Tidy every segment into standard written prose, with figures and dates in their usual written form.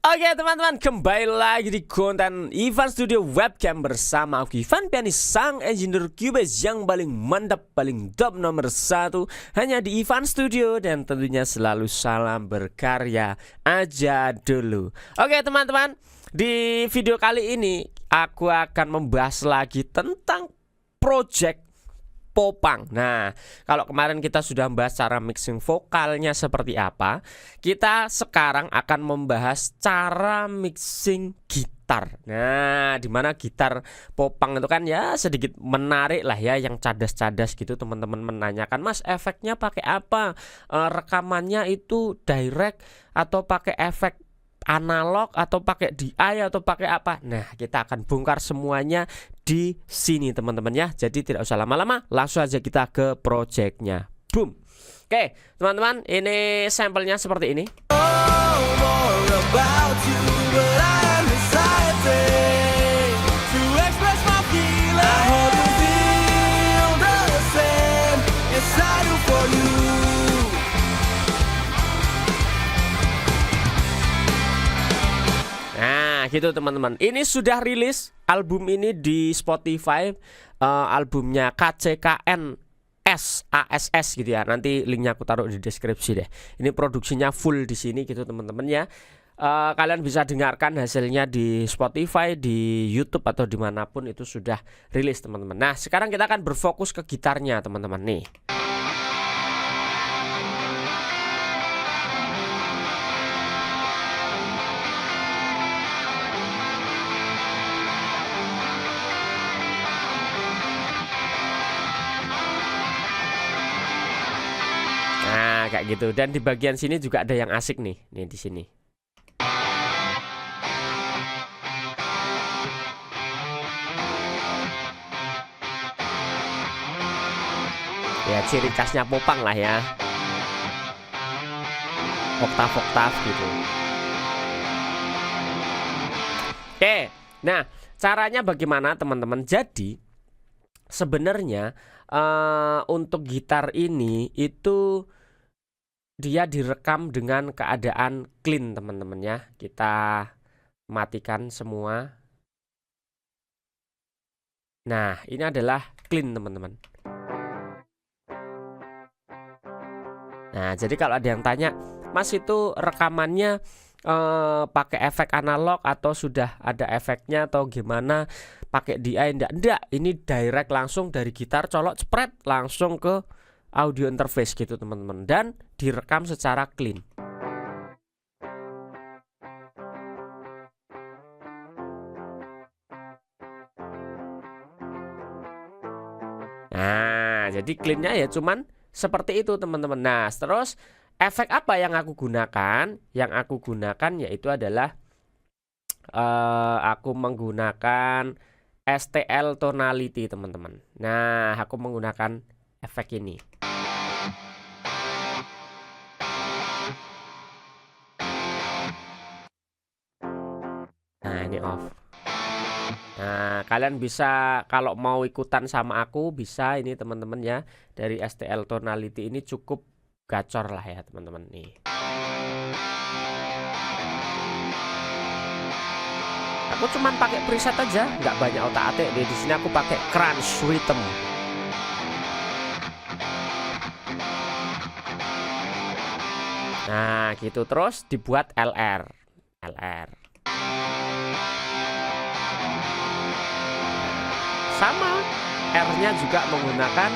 Oke teman-teman, kembali lagi di konten Ivan Studio Webcam bersama aku Ivan Pianis, sang engineer Cubase yang paling mantap, paling top nomor 1 hanya di Ivan Studio, dan tentunya selalu salam berkarya aja dulu. Oke teman-teman, di video kali ini aku akan membahas lagi tentang project Popang. Nah, kalau kemarin kita sudah membahas cara mixing vokalnya seperti apa, kita sekarang akan membahas cara mixing gitar. Nah, dimana gitar Popang itu kan ya sedikit menarik lah ya, yang cadas-cadas gitu. Teman-teman menanyakan, Mas, efeknya pakai apa? Rekamannya itu direct atau pakai efek analog atau pakai DI atau pakai apa? Nah, kita akan bongkar semuanya di sini teman-teman ya. Jadi tidak usah lama-lama, langsung aja kita ke projectnya. Boom. Oke, teman-teman, ini sampelnya seperti ini. Nah gitu teman-teman, ini sudah rilis album ini di Spotify, albumnya KCKN ASS gitu ya. Nanti linknya aku taruh di deskripsi deh. Ini produksinya full di sini gitu teman-teman ya. Kalian bisa dengarkan hasilnya di Spotify, di YouTube atau dimanapun itu sudah rilis teman-teman. Nah sekarang kita akan berfokus ke gitarnya teman-teman nih. Nah, kayak gitu. Dan di bagian sini juga ada yang asik nih di sini. Ya, ciri khasnya Popang lah ya. Oktav-oktav gitu. Oke, nah caranya bagaimana teman-teman? Jadi sebenarnya untuk gitar ini itu dia direkam dengan keadaan clean teman-teman ya. Kita matikan semua. Nah ini adalah clean teman-teman. Nah jadi kalau ada yang tanya, Mas itu rekamannya pakai efek analog atau sudah ada efeknya atau gimana, pakai DI? Enggak, ini direct langsung dari gitar, colok spread langsung ke audio interface gitu teman-teman, dan direkam secara clean. Nah jadi cleannya ya cuman seperti itu teman-teman. Nah terus efek apa yang aku gunakan? Yang aku gunakan yaitu adalah aku menggunakan STL tonality teman-teman. Nah aku menggunakan efek ini. Nah ini off. Nah kalian bisa kalau mau ikutan sama aku bisa ini teman-teman ya. Dari STL tonality ini cukup gacor lah ya teman-teman nih. Aku cuman pakai preset aja, nggak banyak otak-atik. Di sini aku pakai crunch rhythm. Nah gitu, terus dibuat LR. Sama R-nya juga menggunakan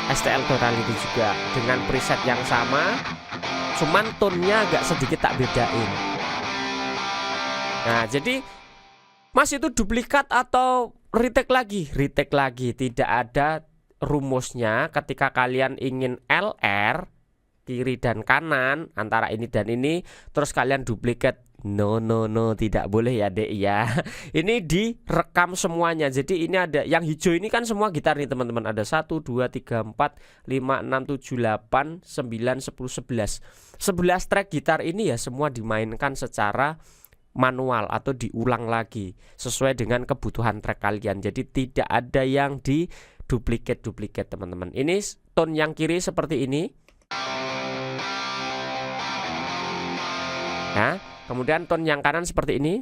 STL tonality juga dengan preset yang sama, cuman tone-nya agak sedikit tak bedain. Nah jadi Mas itu duplikat atau retake lagi? Retake lagi, tidak ada rumusnya. Ketika kalian ingin LR kiri dan kanan antara ini dan ini, terus kalian duplikat, no, tidak boleh ya dek ya. Ini direkam semuanya. Jadi ini ada yang hijau ini kan semua gitar nih teman-teman. Ada 1, 2, 3, 4, 5, 6, 7, 8, 9, 10, 11 11 track gitar ini ya semua dimainkan secara manual atau diulang lagi sesuai dengan kebutuhan track kalian. Jadi tidak ada yang di duplikat teman-teman. Ini tone yang kiri seperti ini. Nah, Kemudian tone yang kanan seperti ini.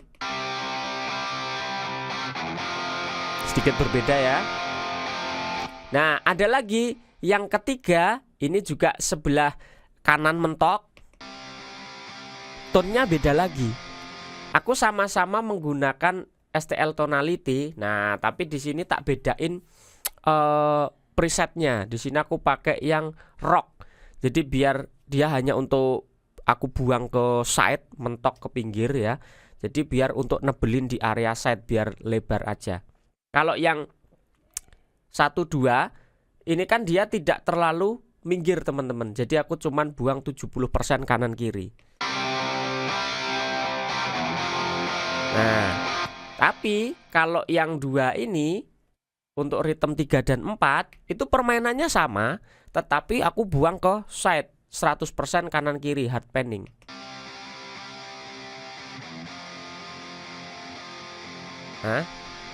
Sedikit berbeda ya. Nah, ada lagi yang ketiga, ini juga sebelah kanan mentok. Tone-nya beda lagi. Aku sama-sama menggunakan STL tonality. Nah, tapi di sini tak bedain presetnya. Di sini aku pakai yang rock. Jadi biar dia hanya untuk aku buang ke side, mentok ke pinggir ya. Jadi biar untuk nebelin di area side biar lebar aja. Kalau yang 1, 2 ini kan dia tidak terlalu minggir teman-teman. Jadi aku cuman buang 70% kanan kiri. Nah, tapi kalau yang 2 ini untuk ritme 3 dan 4 itu permainannya sama, tetapi aku buang ke side 100% kanan kiri hard panning. Nah,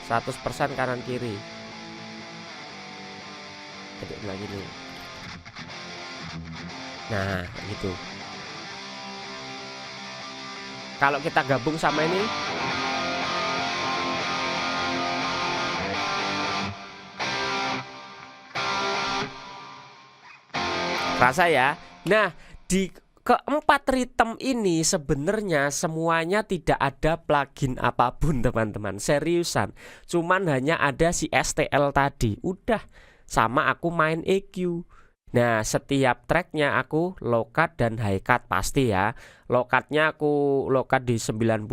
100% kanan kiri. Aduk lagi nih. Nah, gitu. Kalau kita gabung sama ini, rasa ya. Nah, di keempat ritme ini sebenarnya semuanya tidak ada plugin apapun teman-teman. Seriusan. Cuman hanya ada si STL tadi. Udah, sama aku main EQ. Nah, setiap tracknya aku low cut dan high cut pasti ya. Low cutnya aku low cut di 90,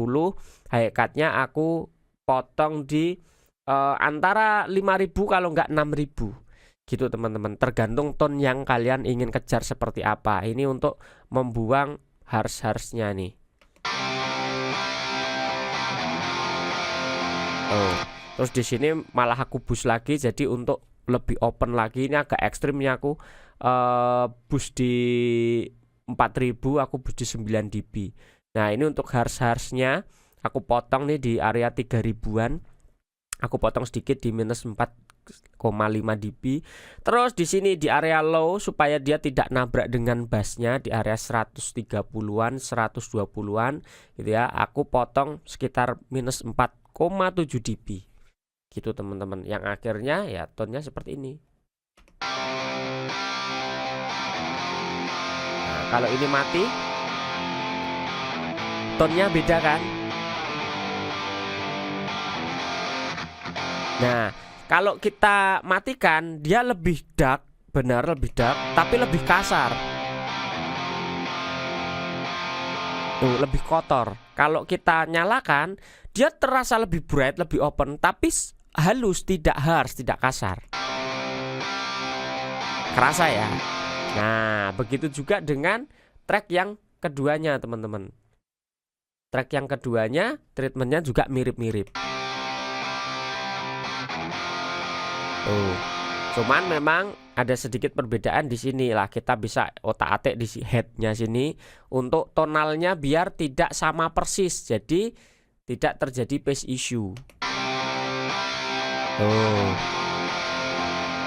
high cutnya aku potong di antara 5.000 kalau nggak 6.000. Gitu teman-teman, tergantung tone yang kalian ingin kejar seperti apa. Ini untuk membuang harsh-harshnya nih. Oh, terus di sini malah aku boost lagi, jadi untuk lebih open lagi. Ini agak ekstrimnya aku boost di 4.000, aku boost di 9 dB. Nah, ini untuk harsh-harshnya aku potong nih di area 3.000-an. Aku potong sedikit di minus 4,5 dB. Terus di sini di area low supaya dia tidak nabrak dengan bassnya di area 130-an, 120-an gitu ya. Aku potong sekitar minus 4,7 dB. Gitu teman-teman. Yang akhirnya ya tone-nya seperti ini. Nah, kalau ini mati, tone-nya beda kan? Nah, kalau kita matikan, dia lebih dark, benar lebih dark, tapi lebih kasar. Tuh, lebih kotor. Kalau kita nyalakan, dia terasa lebih bright, lebih open, tapi halus, tidak harsh, tidak kasar. Kerasa ya? Nah, begitu juga dengan track yang keduanya, teman-teman. Track yang keduanya, treatmentnya juga mirip-mirip. Cuman memang ada sedikit perbedaan di sini lah. Kita bisa otak-atik di headnya sini untuk tonalnya biar tidak sama persis. Jadi tidak terjadi phase issue.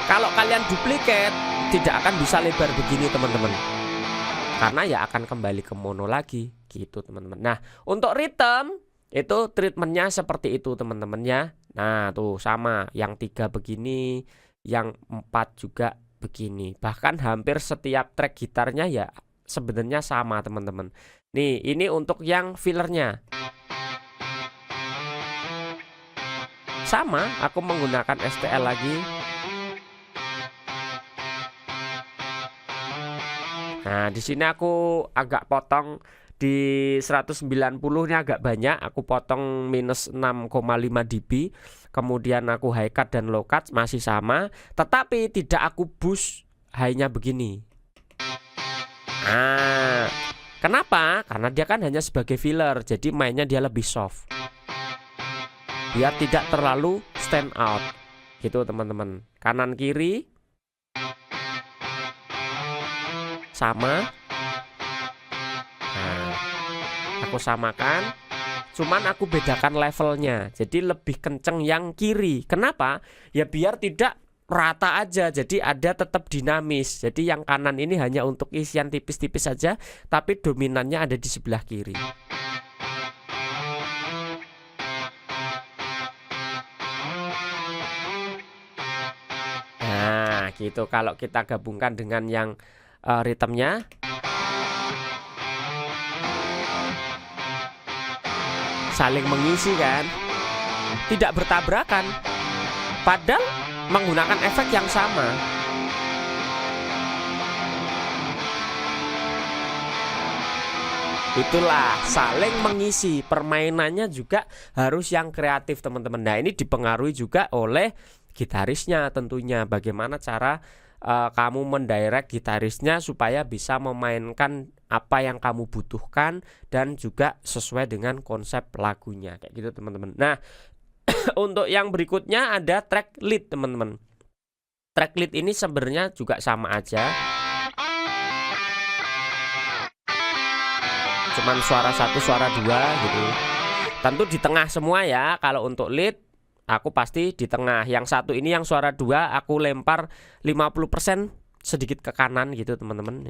Kalau kalian duplicate tidak akan bisa lebar begini teman-teman. Karena ya akan kembali ke mono lagi gitu teman-teman. Nah, untuk rhythm itu treatmentnya seperti itu teman-teman ya. Nah tuh sama, yang 3 begini, yang 4 juga begini. Bahkan hampir setiap track gitarnya ya sebenarnya sama teman-teman. Nih ini untuk yang fillernya. Sama, aku menggunakan STL lagi. Nah di sini aku agak potong. Di 190-nya agak banyak, aku potong minus 6,5 dB. Kemudian aku high cut dan low cut masih sama, tetapi tidak aku boost high-nya begini. Nah, kenapa? Karena dia kan hanya sebagai filler, jadi mainnya dia lebih soft. Biar tidak terlalu stand out. Gitu teman-teman. Kanan kiri sama. Aku samakan, cuman aku bedakan levelnya. Jadi lebih kenceng yang kiri. Kenapa? Ya biar tidak rata aja. Jadi ada tetap dinamis. Jadi yang kanan ini hanya untuk isian tipis-tipis saja, tapi dominannya ada di sebelah kiri. gitu. Kalau kita gabungkan dengan yang ritmenya, saling mengisi kan, tidak bertabrakan, padahal menggunakan efek yang sama. Itulah saling mengisi. Permainannya juga harus yang kreatif teman-teman. Nah ini dipengaruhi juga oleh gitarisnya tentunya. Bagaimana cara kamu mendirect gitarisnya supaya bisa memainkan apa yang kamu butuhkan dan juga sesuai dengan konsep lagunya, kayak gitu teman-teman. Nah untuk yang berikutnya ada track lead teman-teman. Track lead ini sebenarnya juga sama aja, cuman suara satu suara dua gitu. Tentu di tengah semua ya. Kalau untuk lead aku pasti di tengah. Yang satu ini yang suara dua aku lempar 50% sedikit ke kanan gitu teman-teman.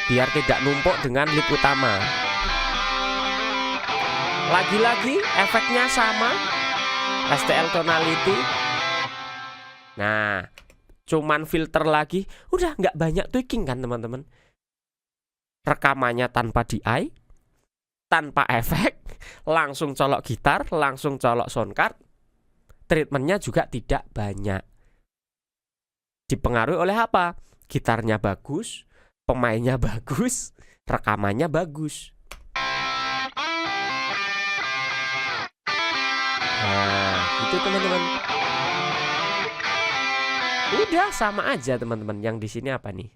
Biar tidak numpuk dengan lead utama. Lagi-lagi efeknya sama, STL tonality. Nah cuman filter lagi, udah nggak banyak tweaking kan teman-teman. Rekamannya tanpa DI, tanpa efek, langsung colok gitar, langsung colok soundcard. Treatmentnya juga tidak banyak. Dipengaruhi oleh apa? Gitarnya bagus, pemainnya bagus, rekamannya bagus. Nah itu teman-teman. Udah sama aja teman-teman. Yang di sini apa nih?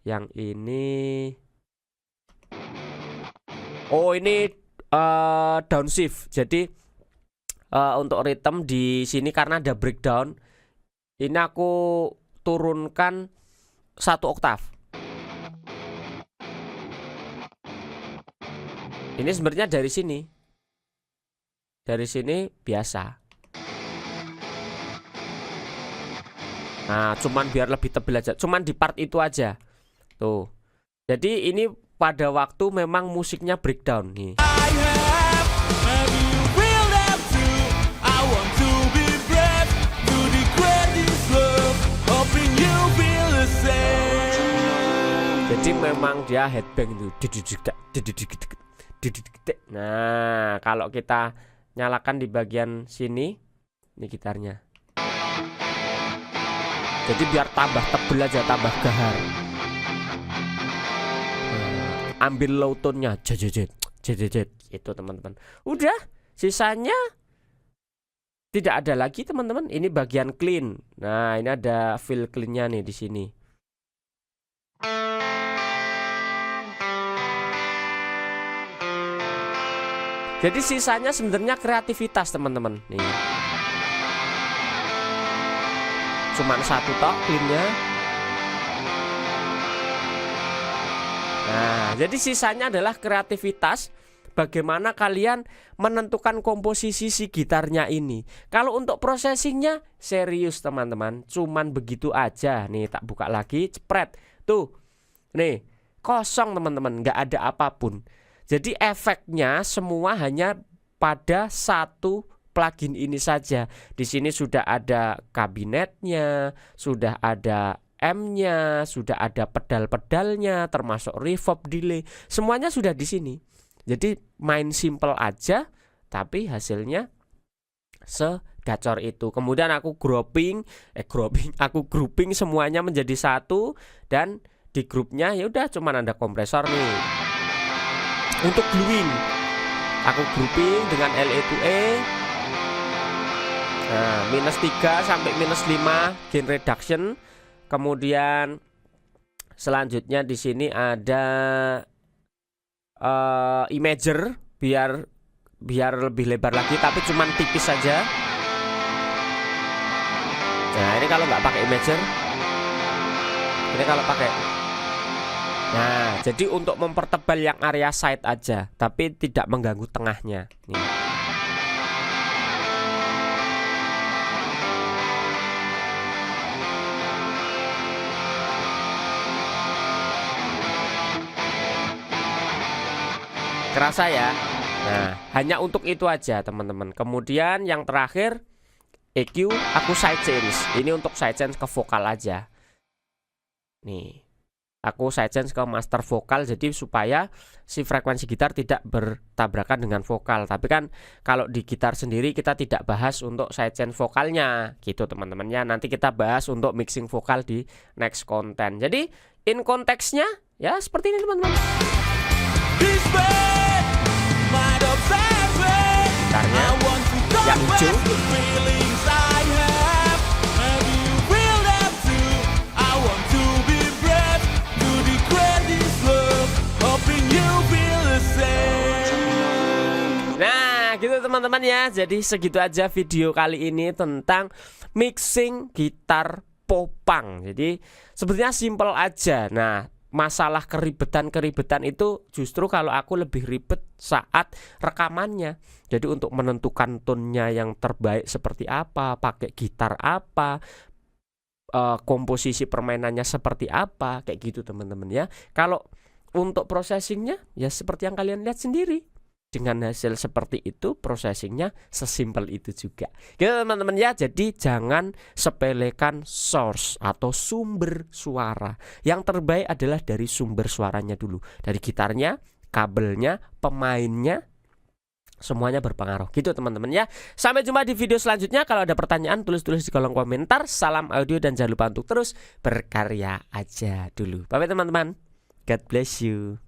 Yang ini, oh ini downshift. Jadi untuk rhythm di sini karena ada breakdown, ini aku turunkan 1 oktav. Ini sebenarnya dari sini. Dari sini biasa. Nah cuman biar lebih tebal aja, cuman di part itu aja. Tuh. Jadi ini pada waktu memang musiknya breakdown nih. Jadi memang dia headbang itu. Nah, kalau kita nyalakan di bagian sini, ini gitarnya. Jadi biar tambah tebel aja, tambah gahar. Ambil low tone-nya, jejejet, itu teman-teman. Udah, sisanya tidak ada lagi teman-teman. Ini bagian clean. Nah, ini ada fill clean-nya nih di sini. Jadi sisanya sebenarnya kreativitas teman-teman. Nih. Cuman 1 tok clean-nya. Nah, jadi sisanya adalah kreativitas. Bagaimana kalian menentukan komposisi si gitarnya ini. Kalau untuk processingnya serius teman-teman, cuman begitu aja. Nih tak buka lagi, cepret. Tuh, nih kosong teman-teman, nggak ada apapun. Jadi efeknya semua hanya pada satu plugin ini saja. Di sini sudah ada kabinetnya, sudah ada M-nya, sudah ada pedal-pedalnya, termasuk reverb, delay, semuanya sudah di sini. Jadi main simple aja, tapi hasilnya segacor itu. Kemudian aku aku grouping semuanya menjadi satu, dan di grupnya ya udah cuman ada kompresor nih. Untuk gluing, aku grouping dengan LA to E. Nah, -3 sampai -5 gain reduction. Kemudian selanjutnya di sini ada imager biar lebih lebar lagi, tapi cuman tipis saja. Nah ini kalau nggak pakai imager, ini kalau pakai. Nah jadi untuk mempertebal yang area side aja, tapi tidak mengganggu tengahnya. Nih. Kerasa ya. Nah hanya untuk itu aja teman-teman. Kemudian yang terakhir EQ aku sidechains. Ini untuk sidechains ke vokal aja. Nih, aku sidechains ke master vokal, jadi supaya si frekuensi gitar tidak bertabrakan dengan vokal. Tapi kan kalau di gitar sendiri kita tidak bahas untuk sidechain vokalnya gitu teman-teman ya. Nanti kita bahas untuk mixing vokal di next konten. Jadi in konteksnya ya seperti ini teman-teman. Gitarnya yang hijau. Nah gitu teman-teman ya. Jadi segitu aja video kali ini tentang mixing gitar popang. Jadi sebenarnya simple aja. Nah masalah keribetan itu justru kalau aku lebih ribet saat rekamannya. Jadi untuk menentukan tone-nya yang terbaik seperti apa, pakai gitar apa, komposisi permainannya seperti apa, kayak gitu teman-teman ya. Kalau untuk processingnya ya seperti yang kalian lihat sendiri. Dengan hasil seperti itu, processingnya sesimpel itu juga gitu teman-teman ya. Jadi jangan sepelekan source atau sumber suara. Yang terbaik adalah dari sumber suaranya dulu, dari gitarnya, kabelnya, pemainnya, semuanya berpengaruh gitu teman-teman ya. Sampai jumpa di video selanjutnya. Kalau ada pertanyaan tulis di kolom komentar. Salam audio dan jangan lupa untuk terus berkarya aja dulu. Bye bye teman-teman. God bless you.